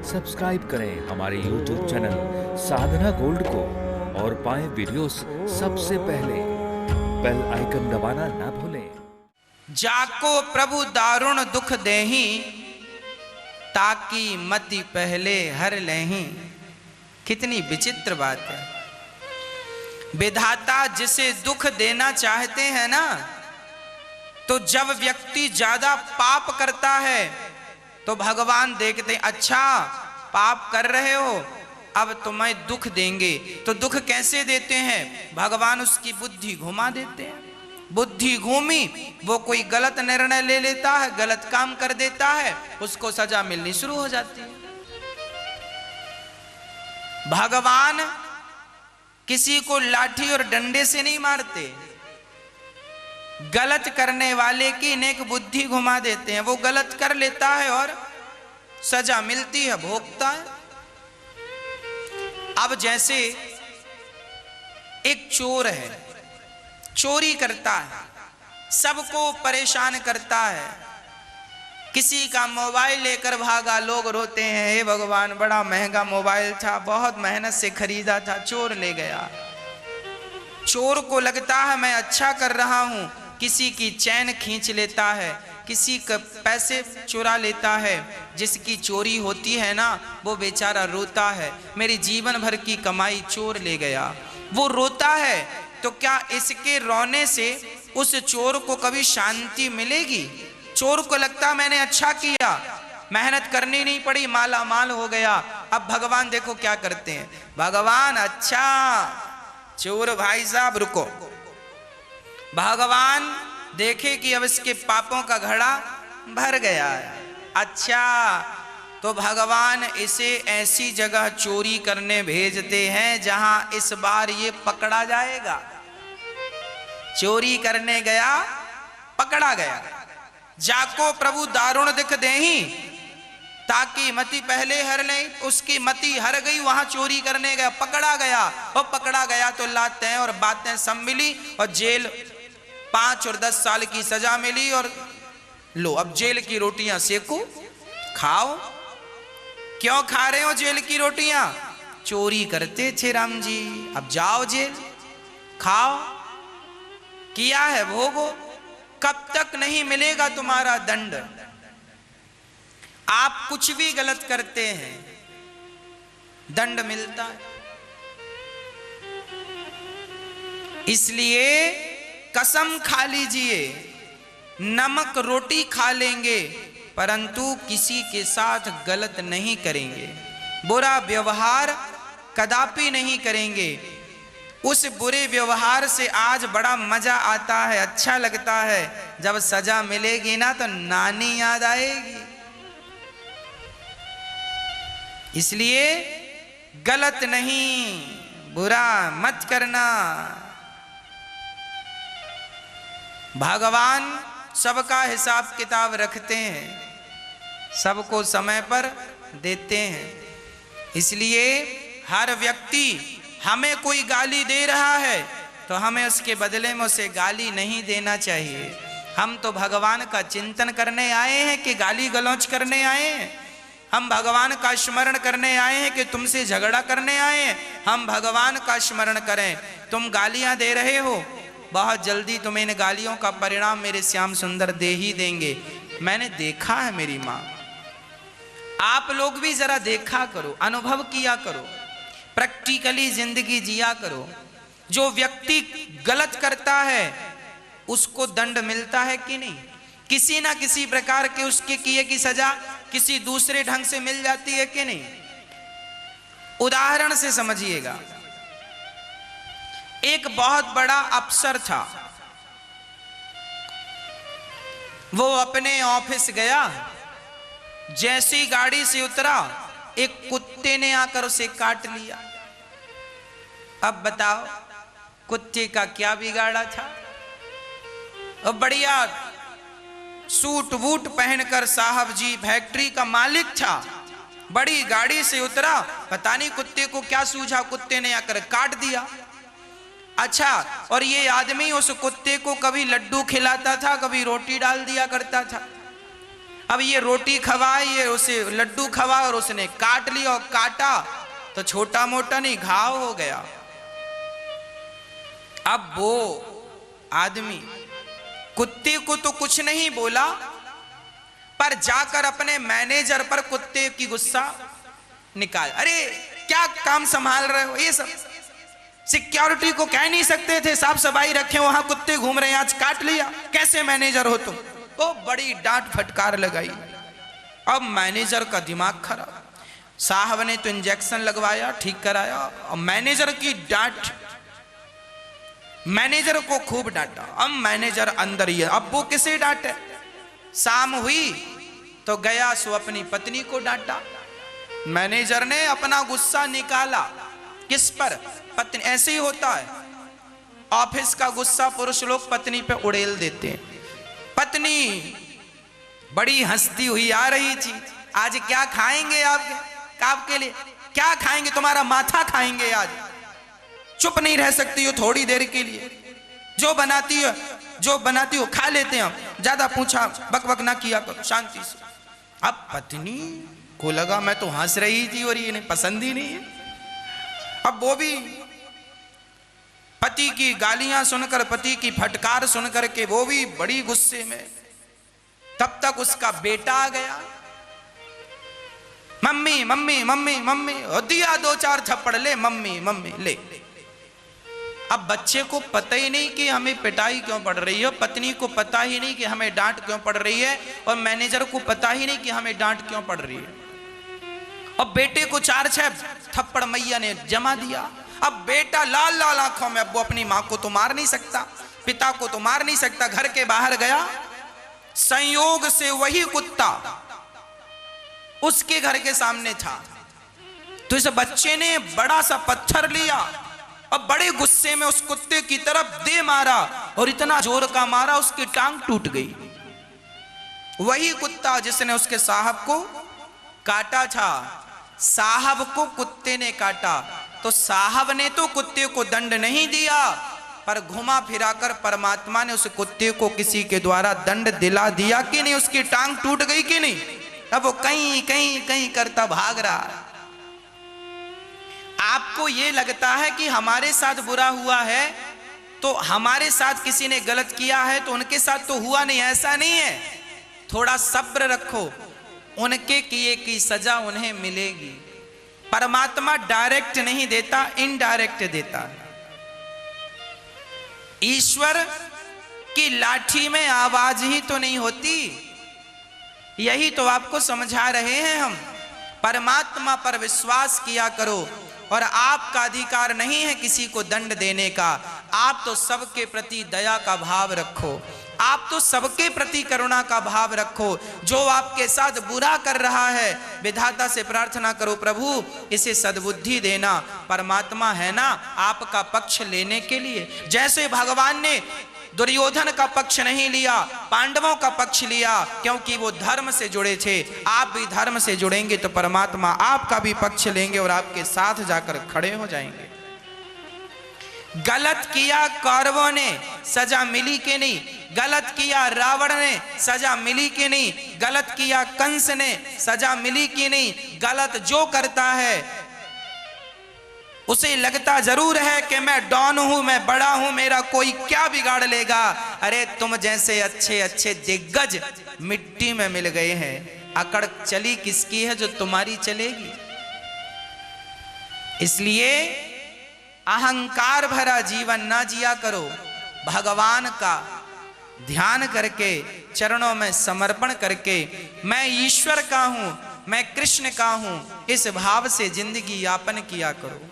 Subscribe करें हमारे YouTube channel साधना gold को और पाएं वीडियोस सबसे पहले। बेल आइकन दबाना ना भूलें। जाको प्रभु दारुण दुख देही, ताकि मति पहले हर लेही। कितनी विचित्र बात है। विधाता जिसे दुख देना चाहते हैं ना, तो जब व्यक्ति ज्यादा पाप करता है तो भगवान देखते अच्छा पाप कर रहे हो, अब तुम्हें दुख देंगे। तो दुख कैसे देते हैं? भगवान उसकी बुद्धि घुमा देते हैं। बुद्धि घूमी, वो कोई गलत निर्णय ले लेता है, गलत काम कर देता है, उसको सजा मिलनी शुरू हो जाती है। भगवान किसी को लाठी और डंडे से नहीं मारते, गलत करने वाले की नेक बुद्धि घुमा देते हैं। वो गलत कर लेता है और सजा मिलती है, भोगता है। अब जैसे एक चोर है, चोरी करता है, सबको परेशान करता है। किसी का मोबाइल लेकर भागा, लोग रोते हैं, हे भगवान बड़ा महंगा मोबाइल था, बहुत मेहनत से खरीदा था, चोर ले गया। चोर को लगता है मैं अच्छा कर रहा हूं, किसी की चैन खींच लेता है, किसी का पैसे चुरा लेता है। जिसकी चोरी होती है ना, वो बेचारा रोता है, मेरी जीवन भर की कमाई चोर ले गया। वो रोता है, तो क्या इसके रोने से उस चोर को कभी शांति मिलेगी? चोर को लगता मैंने अच्छा किया, मेहनत करनी नहीं पड़ी, माला माल हो गया। अब भगवान देखो क्या करते हैं। भगवान अच्छा चोर भाई साहब रुको, भगवान देखे कि अब इसके पापों का घड़ा भर गया है। अच्छा, तो भगवान इसे ऐसी जगह चोरी करने भेजते हैं जहां इस बार ये पकड़ा जाएगा। चोरी करने गया, पकड़ा गया। जाको प्रभु दारुण दुख देही, ताकि मति पहले हर ले। उसकी मति हर गई, वहां चोरी करने गया, पकड़ा गया। और पकड़ा गया तो लातें और बातें सब मिली और जेल 5 और 10 साल की सजा मिली। और लो अब जेल की रोटियां सेको, खाओ। क्यों खा रहे हो जेल की रोटियां? चोरी करते थे राम जी, अब जाओ जेल, खाओ, किया है भोगो। कब तक नहीं मिलेगा तुम्हारा दंड? आप कुछ भी गलत करते हैं, दंड मिलता है। इसलिए कसम खा लीजिए, नमक रोटी खा लेंगे परंतु किसी के साथ गलत नहीं करेंगे, बुरा व्यवहार कदापि नहीं करेंगे। उस बुरे व्यवहार से आज बड़ा मजा आता है, अच्छा लगता है। जब सजा मिलेगी ना तो नानी याद आएगी। इसलिए गलत नहीं, बुरा मत करना। भगवान सबका हिसाब किताब रखते हैं, सबको समय पर देते हैं। इसलिए हर व्यक्ति, हमें कोई गाली दे रहा है तो हमें उसके बदले में उसे गाली नहीं देना चाहिए। हम तो भगवान का चिंतन करने आए हैं कि गाली गलौज करने आए हैं? हम भगवान का स्मरण करने आए हैं कि तुमसे झगड़ा करने आए हैं? हम भगवान का स्मरण करें। तुम गालियां दे रहे हो, बहुत जल्दी तुम्हें इन गालियों का परिणाम मेरे श्याम सुंदर दे ही देंगे। मैंने देखा है मेरी माँ। आप लोग भी जरा देखा करो, अनुभव किया करो, प्रैक्टिकली जिंदगी जिया करो। जो व्यक्ति गलत करता है उसको दंड मिलता है कि नहीं? किसी ना किसी प्रकार के उसके किए की सजा किसी दूसरे ढंग से मिल जाती है कि नहीं? उदाहरण से समझिएगा। एक बहुत बड़ा अफसर था, वो अपने ऑफिस गया, जैसी गाड़ी से उतरा एक कुत्ते ने आकर उसे काट लिया। अब बताओ कुत्ते का क्या बिगाड़ा था? अब बढ़िया सूट बूट पहनकर साहब जी फैक्ट्री का मालिक था, बड़ी गाड़ी से उतरा, पता नहीं कुत्ते को क्या सूझा, कुत्ते ने आकर काट दिया। अच्छा, और ये आदमी उस कुत्ते को कभी लड्डू खिलाता था, कभी रोटी डाल दिया करता था। अब ये रोटी खवाई, ये उसे लड्डू खवा और उसने काट लिया, और काटा तो छोटा मोटा नहीं घाव हो गया। अब वो आदमी कुत्ते को तो कुछ नहीं बोला, पर जाकर अपने मैनेजर पर कुत्ते की गुस्सा निकाल। अरे क्या काम संभाल रहे हो, ये सब सिक्योरिटी को कह नहीं सकते थे साफ सफाई रखें, वहां कुत्ते घूम रहे हैं, आज काट लिया, कैसे मैनेजर हो तुम? तो बड़ी डांट फटकार लगाई। अब मैनेजर का दिमाग खराब, साहब ने तो इंजेक्शन लगवाया, ठीक कराया, और मैनेजर की डांट, मैनेजर को खूब डांटा। अब मैनेजर अंदर ही है, अब वो किसे डांटे? शाम हुई तो गया सो अपनी पत्नी को डांटा। मैनेजर ने अपना गुस्सा निकाला किस पर? पत्नी। ऐसे ही होता है, ऑफिस का गुस्सा पुरुष लोग पत्नी पे उड़ेल देते हैं। पत्नी बड़ी हंसती हुई आ रही थी, आज क्या खाएंगे आपके लिए क्या खाएंगे? तुम्हारा माथा खाएंगे आज। चुप नहीं रह सकती हो थोड़ी देर के लिए, जो बनाती हो खा लेते हैं हम, ज्यादा पूछा बकबक ना किया करो, शांति से। अब पत्नी को लगा मैं तो हंस रही थी और ये इन्हें पसंद ही नहीं है। अब वो भी पति की गालियां सुनकर, पति की फटकार सुनकर के वो भी बड़ी गुस्से में। तब तक उसका बेटा आ गया, मम्मी मम्मी मम्मी मम्मी, दिया 2-4 थप्पड़, ले मम्मी मम्मी ले। अब बच्चे को पता ही नहीं कि हमें पिटाई क्यों पड़ रही है, पत्नी को पता ही नहीं कि हमें डांट क्यों पड़ रही है, और मैनेजर को पता ही नहीं कि हमें डांट क्यों पड़ रही है। अब बेटे को 4-6 थप्पड़ मैया ने जमा दिया। अब बेटा लाल लाल आंखों में, अब वो अपनी मां को तो मार नहीं सकता, पिता को तो मार नहीं सकता, घर के बाहर गया। संयोग से वही कुत्ता उसके घर के सामने था, तो इस बच्चे ने बड़ा सा पत्थर लिया और बड़े गुस्से में उस कुत्ते की तरफ दे मारा, और इतना जोर का मारा उसकी टांग टूट गई। वही कुत्ता जिसने उसके साहब को काटा था, साहब को कुत्ते ने काटा। तो साहब ने तो कुत्ते को दंड नहीं दिया, पर घुमा फिराकर परमात्मा ने उस कुत्ते को किसी के द्वारा दंड दिला दिया कि नहीं? उसकी टांग टूट गई कि नहीं? अब वो कहीं कहीं कहीं करता भाग रहा है। आपको ये लगता है कि हमारे साथ बुरा हुआ है, तो हमारे साथ किसी ने गलत किया है तो उनके साथ तो हुआ नहीं, ऐसा नहीं है। थोड़ा सब्र रखो, उनके किए की सजा उन्हें मिलेगी। परमात्मा डायरेक्ट नहीं देता, इनडायरेक्ट देता है। ईश्वर की लाठी में आवाज ही तो नहीं होती, यही तो आपको समझा रहे हैं हम। परमात्मा पर विश्वास किया करो, और आपका अधिकार नहीं है किसी को दंड देने का। आप तो सबके प्रति दया का भाव रखो, आप तो सबके प्रति करुणा का भाव रखो। जो आपके साथ बुरा कर रहा है, विधाता से प्रार्थना करो, प्रभु इसे सद्बुद्धि देना। परमात्मा है ना आपका पक्ष लेने के लिए। जैसे भगवान ने दुर्योधन का पक्ष नहीं लिया, पांडवों का पक्ष लिया, क्योंकि वो धर्म से जुड़े थे। आप भी धर्म से जुड़ेंगे तो परमात्मा आपका भी पक्ष लेंगे और आपके साथ जाकर खड़े हो जाएंगे। गलत किया कौरवों ने, सजा मिली कि नहीं? गलत किया रावण ने, सजा मिली कि नहीं? गलत किया कंस ने, सजा मिली कि नहीं? गलत जो करता है उसे लगता जरूर है कि मैं डॉन हूं, मैं बड़ा हूं, मेरा कोई क्या बिगाड़ लेगा। अरे तुम जैसे अच्छे अच्छे दिग्गज मिट्टी में मिल गए हैं, अकड़ चली किसकी है जो तुम्हारी चलेगी? इसलिए अहंकार भरा जीवन ना जिया करो, भगवान का ध्यान करके, चरणों में समर्पण करके, मैं ईश्वर का हूं, मैं कृष्ण का हूं, इस भाव से जिंदगी यापन किया करो।